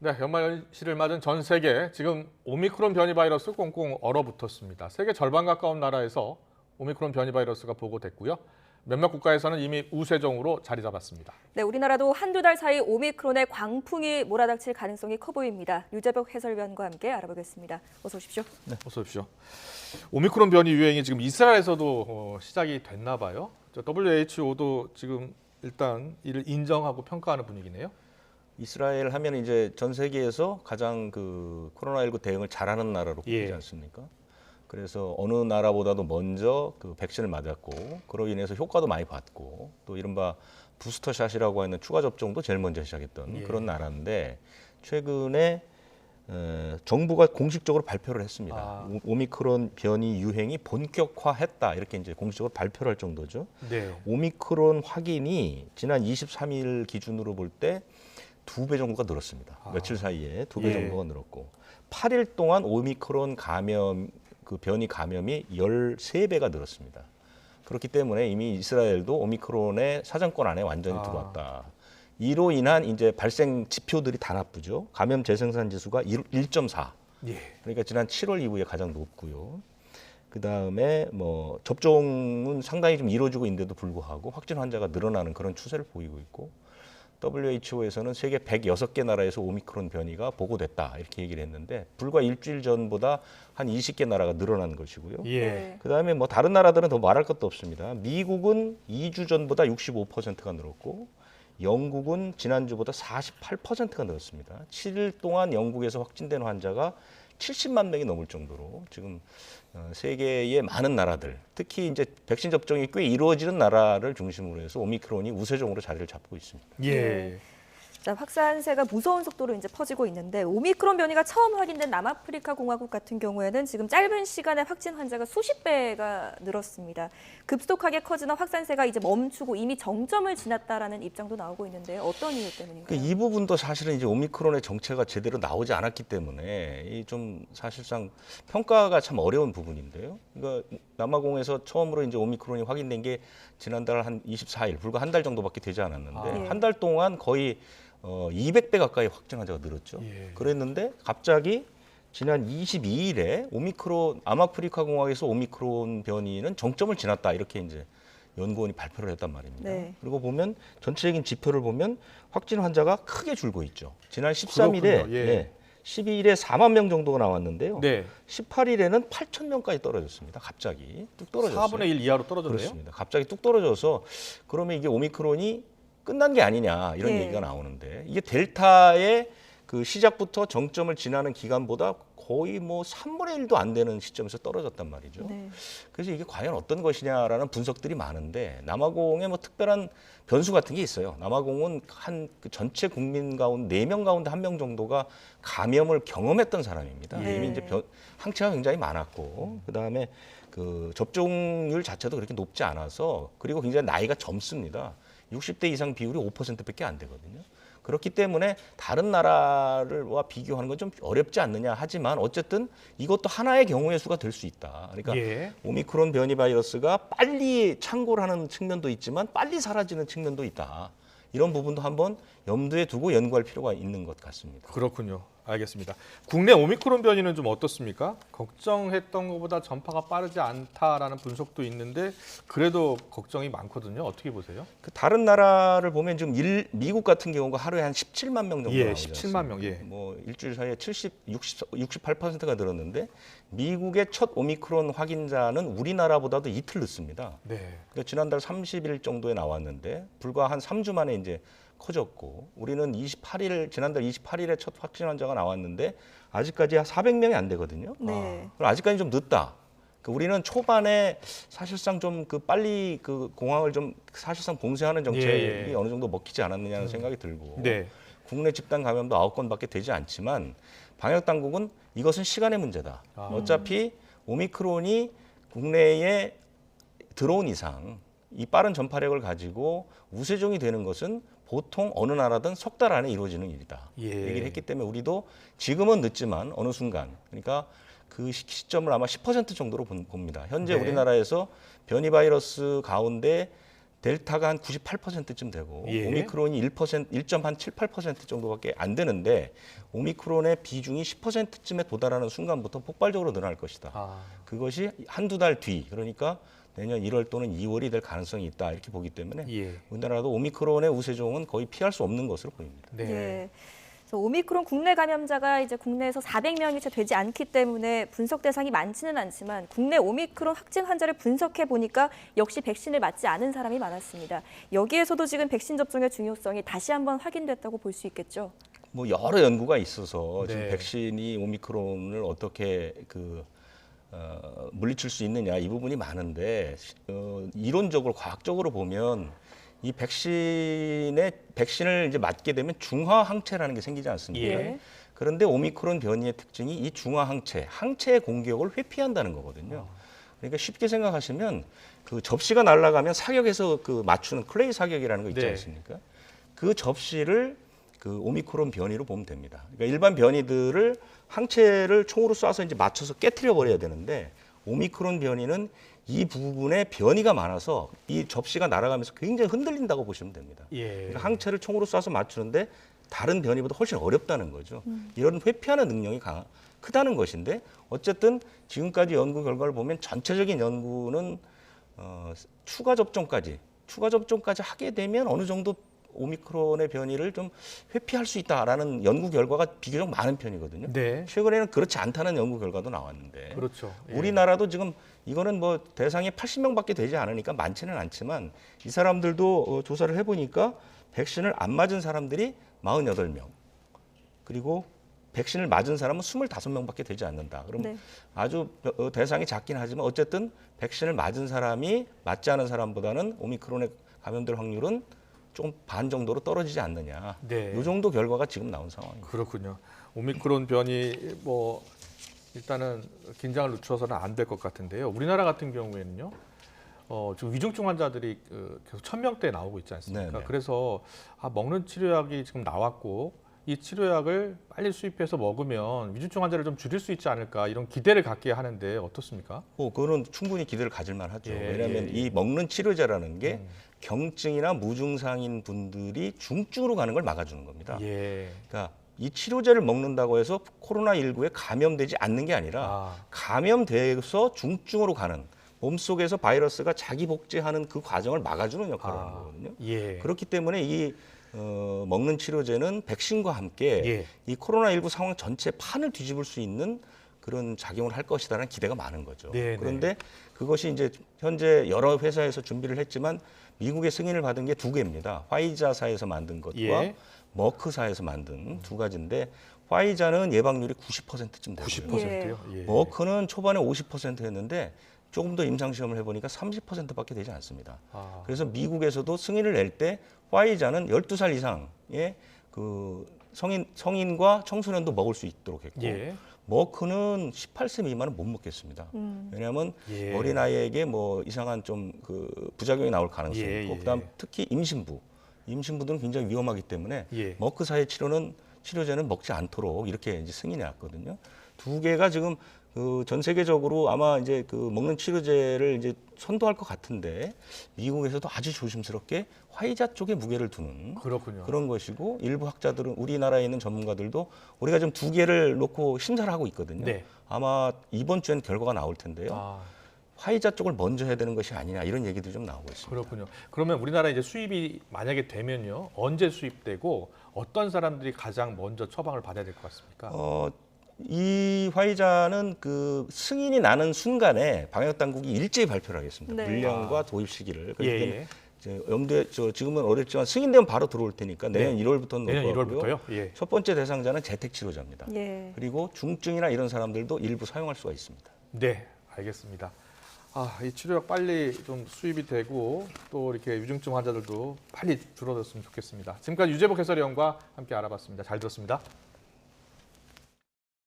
네, 연말연시를 맞은 전 세계 지금 오미크론 변이 바이러스 꽁꽁 얼어붙었습니다. 세계 절반 가까운 나라에서 오미크론 변이 바이러스가 보고됐고요. 몇몇 국가에서는 이미 우세종으로 자리 잡았습니다. 네, 우리나라도 한두 달 사이 오미크론의 광풍이 몰아닥칠 가능성이 커 보입니다. 유재석 해설위원과 함께 알아보겠습니다. 어서 오십시오. 네, 어서 오십시오. 오미크론 변이 유행이 지금 이스라엘에서도 시작이 됐나 봐요. WHO도 지금 일단 이를 인정하고 평가하는 분위기네요. 이스라엘 하면 이제 전 세계에서 가장 그 코로나19 대응을 잘하는 나라로 꼽히지 않습니까? 그래서 어느 나라보다도 먼저 그 백신을 맞았고, 그로 인해서 효과도 많이 봤고, 또 이른바 부스터샷이라고 하는 추가 접종도 제일 먼저 시작했던 그런 나라인데, 최근에 정부가 공식적으로 발표를 했습니다. 오미크론 변이 유행이 본격화했다, 이렇게 이제 공식적으로 발표를 할 정도죠. 네. 오미크론 확인이 지난 23일 기준으로 볼 때 2배 정도가 늘었습니다. 며칠 사이에 2배 정도가 늘었고, 8일 동안 오미크론 감염, 그 변이 감염이 13배가 늘었습니다. 그렇기 때문에 이미 이스라엘도 오미크론의 사정권 안에 완전히 들어왔다. 이로 인한 이제 발생 지표들이 다 나쁘죠. 감염 재생산 지수가 1.4. 그러니까 지난 7월 이후에 가장 높고요. 그 다음에 뭐 접종은 상당히 좀 이루어지고 있는데도 불구하고 확진 환자가 늘어나는 그런 추세를 보이고 있고, WHO에서는 세계 106개 나라에서 오미크론 변이가 보고됐다, 이렇게 얘기를 했는데, 불과 일주일 전보다 한 20개 나라가 늘어난 것이고요. 그다음에 뭐 다른 나라들은 더 말할 것도 없습니다. 미국은 2주 전보다 65%가 늘었고, 영국은 지난주보다 48%가 늘었습니다. 7일 동안 영국에서 확진된 환자가 70만 명이 넘을 정도로 지금 세계의 많은 나라들, 특히 이제 백신 접종이 꽤 이루어지는 나라를 중심으로 해서 오미크론이 우세종으로 자리를 잡고 있습니다. 자, 확산세가 무서운 속도로 이제 퍼지고 있는데, 오미크론 변이가 처음 확인된 남아프리카 공화국 같은 경우에는 지금 짧은 시간에 확진 환자가 수십 배가 늘었습니다. 급속하게 커지는 확산세가 이제 멈추고 이미 정점을 지났다라는 입장도 나오고 있는데요. 어떤 이유 때문인가요? 이 부분도 사실은 이제 오미크론의 정체가 제대로 나오지 않았기 때문에 이 좀 사실상 평가가 참 어려운 부분인데요. 그러니까 남아공에서 처음으로 이제 오미크론이 확인된 게 지난달 한 24일, 불과 한 달 정도밖에 되지 않았는데, 한 달 동안 거의 200배 가까이 확진 환자가 늘었죠. 그랬는데 갑자기 지난 22일에 오미크론, 남아프리카 공화국에서 오미크론 변이는 정점을 지났다, 이렇게 이제 연구원이 발표를 했단 말입니다. 그리고 보면 전체적인 지표를 보면 확진 환자가 크게 줄고 있죠. 지난 13일에 12일에 4만 명 정도가 나왔는데요. 18일에는 8천 명까지 떨어졌습니다. 갑자기 뚝 떨어졌어요. 4분의 1 이하로 떨어졌네요. 그렇습니다. 갑자기 뚝 떨어져서, 그러면 이게 오미크론이 끝난 게 아니냐, 이런 얘기가 나오는데, 이게 델타의 그 시작부터 정점을 지나는 기간보다 거의 뭐 3분의 1도 안 되는 시점에서 떨어졌단 말이죠. 그래서 이게 과연 어떤 것이냐라는 분석들이 많은데, 남아공에 뭐 특별한 변수 같은 게 있어요. 남아공은 한 그 전체 국민 가운데 4명 가운데 1명 정도가 감염을 경험했던 사람입니다. 이미 이제 항체가 굉장히 많았고, 그다음에 그 접종률 자체도 그렇게 높지 않아서, 그리고 굉장히 나이가 젊습니다. 60대 이상 비율이 5%밖에 안 되거든요. 그렇기 때문에 다른 나라와 비교하는 건 좀 어렵지 않느냐 하지만, 어쨌든 이것도 하나의 경우의 수가 될 수 있다. 그러니까 오미크론 변이 바이러스가 빨리 창궐 하는 측면도 있지만 빨리 사라지는 측면도 있다. 이런 부분도 한번 염두에 두고 연구할 필요가 있는 것 같습니다. 그렇군요. 알겠습니다. 국내 오미크론 변이는 좀 어떻습니까? 걱정했던 것보다 전파가 빠르지 않다라는 분석도 있는데, 그래도 걱정이 많거든요. 어떻게 보세요? 그 다른 나라를 보면 지금 미국 같은 경우가 하루에 한 17만 명 정도 나오지 17만 명. 뭐 일주일 사이에 68%가 늘었는데, 미국의 첫 오미크론 확인자는 우리나라보다도 이틀 늦습니다. 그러니까 지난달 30일 정도에 나왔는데 불과 한 3주 만에 이제 커졌고, 우리는 지난달 28일에 첫 확진 환자가 나왔는데 아직까지 한 400명이 안 되거든요. 그럼 아직까지 좀 늦다. 우리는 초반에 사실상 좀 그 빨리 그 공항을 좀 사실상 봉쇄하는 정책이 어느 정도 먹히지 않았느냐는 생각이 들고, 국내 집단 감염도 9건밖에 되지 않지만 방역 당국은 이것은 시간의 문제다. 어차피 오미크론이 국내에 들어온 이상 이 빠른 전파력을 가지고 우세종이 되는 것은 보통 어느 나라든 석 달 안에 이루어지는 일이다. 얘기를 했기 때문에 우리도 지금은 늦지만 어느 순간, 그러니까 그 시점을 아마 10% 정도로 봅니다. 현재 우리나라에서 변이 바이러스 가운데 델타가 한 98%쯤 되고 예. 오미크론이 1.78% 정도밖에 안 되는데 오미크론의 비중이 10%쯤에 도달하는 순간부터 폭발적으로 늘어날 것이다. 아, 그것이 한두 달 뒤, 그러니까 내년 1월 또는 2월이 될 가능성이 있다 이렇게 보기 때문에 예. 우리나라도 오미크론의 우세종은 거의 피할 수 없는 것으로 보입니다. 네. 예. 그래서 오미크론 국내 감염자가 이제 국내에서 400명이 채 되지 않기 때문에 분석 대상이 많지는 않지만 국내 오미크론 확진 환자를 분석해 보니까 역시 백신을 맞지 않은 사람이 많았습니다. 여기에서도 지금 백신 접종의 중요성이 다시 한번 확인됐다고 볼 수 있겠죠. 뭐 여러 연구가 있어서 지금 네. 백신이 오미크론을 어떻게 물리칠 수 있느냐 이 부분이 많은데 이론적으로 과학적으로 보면 이 백신을 이제 맞게 되면 중화 항체라는 게 생기지 않습니까? 예. 그런데 오미크론 변이의 특징이 이 중화 항체의 공격을 회피한다는 거거든요. 그러니까 쉽게 생각하시면 그 접시가 날아가면 사격에서 그 맞추는 클레이 사격이라는 거 있지 네. 않습니까? 그 접시를 그 오미크론 변이로 보면 됩니다. 그러니까 일반 변이들을 항체를 총으로 쏴서 이제 맞춰서 깨트려 버려야 되는데 오미크론 변이는 이 부분에 변이가 많아서 이 접시가 날아가면서 굉장히 흔들린다고 보시면 됩니다. 예. 그러니까 항체를 총으로 쏴서 맞추는데 다른 변이보다 훨씬 어렵다는 거죠. 이런 회피하는 능력이 크다는 것인데 어쨌든 지금까지 연구 결과를 보면 전체적인 연구는 추가 접종까지 하게 되면 어느 정도 오미크론의 변이를 좀 회피할 수 있다라는 연구 결과가 비교적 많은 편이거든요. 네. 최근에는 그렇지 않다는 연구 결과도 나왔는데 그렇죠. 예. 우리나라도 지금 이거는 뭐 대상이 80명밖에 되지 않으니까 많지는 않지만 이 사람들도 조사를 해보니까 백신을 안 맞은 사람들이 48명 그리고 백신을 맞은 사람은 25명밖에 되지 않는다. 그럼 네. 아주 대상이 작긴 하지만 어쨌든 백신을 맞은 사람이 맞지 않은 사람보다는 오미크론에 감염될 확률은 좀 반 정도로 떨어지지 않느냐. 네. 이 정도 결과가 지금 나온 상황입니다. 그렇군요. 오미크론 변이 뭐 일단은 긴장을 늦춰서는 안 될 것 같은데요. 우리나라 같은 경우에는요. 지금 위중증 환자들이 계속 1000명대에 나오고 있지 않습니까? 네네. 그래서 먹는 치료약이 지금 나왔고 이 치료약을 빨리 수입해서 먹으면 위중증 환자를 좀 줄일 수 있지 않을까 이런 기대를 갖게 하는데 어떻습니까? 그거는 충분히 기대를 가질 만하죠. 예, 왜냐하면 예, 예. 이 먹는 치료제라는 게 경증이나 무증상인 분들이 중증으로 가는 걸 막아주는 겁니다. 예. 그러니까 이 치료제를 먹는다고 해서 코로나19에 감염되지 않는 게 아니라 아, 감염돼서 중증으로 가는 몸속에서 바이러스가 자기 복제하는 그 과정을 막아주는 역할을 하는 거거든요. 예. 그렇기 때문에 이 먹는 치료제는 백신과 함께 예. 이 코로나19 상황 전체 판을 뒤집을 수 있는 그런 작용을 할 것이라는 기대가 많은 거죠. 네, 그런데 그것이 이제 현재 여러 회사에서 준비를 했지만 미국의 승인을 받은 게 2개입니다. 화이자사에서 만든 것과 예. 머크사에서 만든 2가지인데 화이자는 예방률이 90%쯤 되고요. 90%요? 예. 머크는 초반에 50%였는데 조금 더 임상시험을 해보니까 30%밖에 되지 않습니다. 아, 그래서 미국에서도 승인을 낼 때 화이자는 12살 이상의 그 성인과 청소년도 먹을 수 있도록 했고 예. 머크는 18세 미만은 못 먹겠습니다. 왜냐하면 예. 어린아이에게 뭐 이상한 좀 그 부작용이 나올 가능성이 예, 있고 예. 그다음 특히 임신부들은 굉장히 위험하기 때문에 예. 머크사의 치료제는 먹지 않도록 이렇게 이제 승인해 왔거든요. 2개가 지금 그 전 세계적으로 아마 이제 그 먹는 치료제를 이제 선도할 것 같은데 미국에서도 아주 조심스럽게 화이자 쪽에 무게를 두는 그렇군요. 그런 것이고 일부 학자들은 우리나라에 있는 전문가들도 우리가 지금 2개를 놓고 심사를 하고 있거든요. 네. 아마 이번 주엔 결과가 나올 텐데요. 아, 화이자 쪽을 먼저 해야 되는 것이 아니냐 이런 얘기도 좀 나오고 있습니다. 그렇군요. 그러면 우리나라 이제 수입이 만약에 되면요. 언제 수입되고 어떤 사람들이 가장 먼저 처방을 받아야 될 것 같습니까? 이 화이자는 그 승인이 나는 순간에 방역 당국이 일제히 발표를 하겠습니다. 네. 물량과 도입 시기를. 그렇기 예, 때문에 예. 이제 염두에 지금은 어렵지만 승인되면 바로 들어올 테니까 내년 네. 1월부터는 내년 놓을 거고요. 1월부터요? 예. 첫 번째 대상자는 재택 치료자입니다. 예. 그리고 중증이나 이런 사람들도 일부 사용할 수가 있습니다. 네, 알겠습니다. 이 치료약 빨리 좀 수입이 되고 또 이렇게 위중증 환자들도 빨리 줄어들었으면 좋겠습니다. 지금까지 유재복 해설위원과 함께 알아봤습니다. 잘 들었습니다.